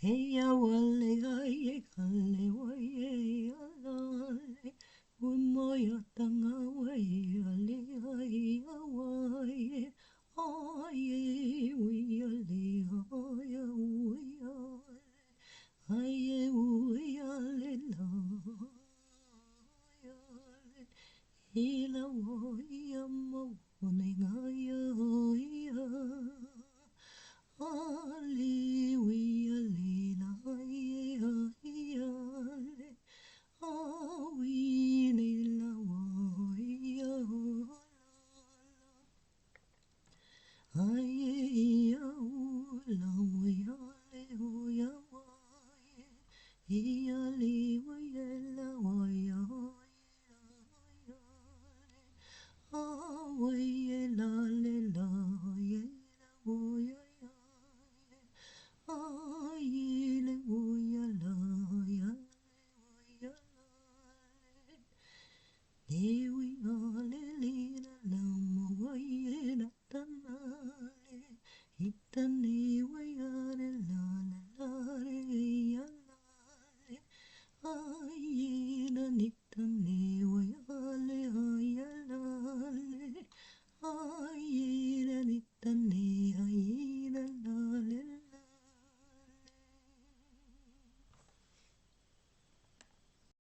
Hey ya wale aye kale waye alale umoya tanga waye ale aye awaye aye we ale aye we aye we ale la ila waye mo ngaya ya Ali we ali la ye ye ale we ne la wa ya aye ya la we ale ya wa ye ale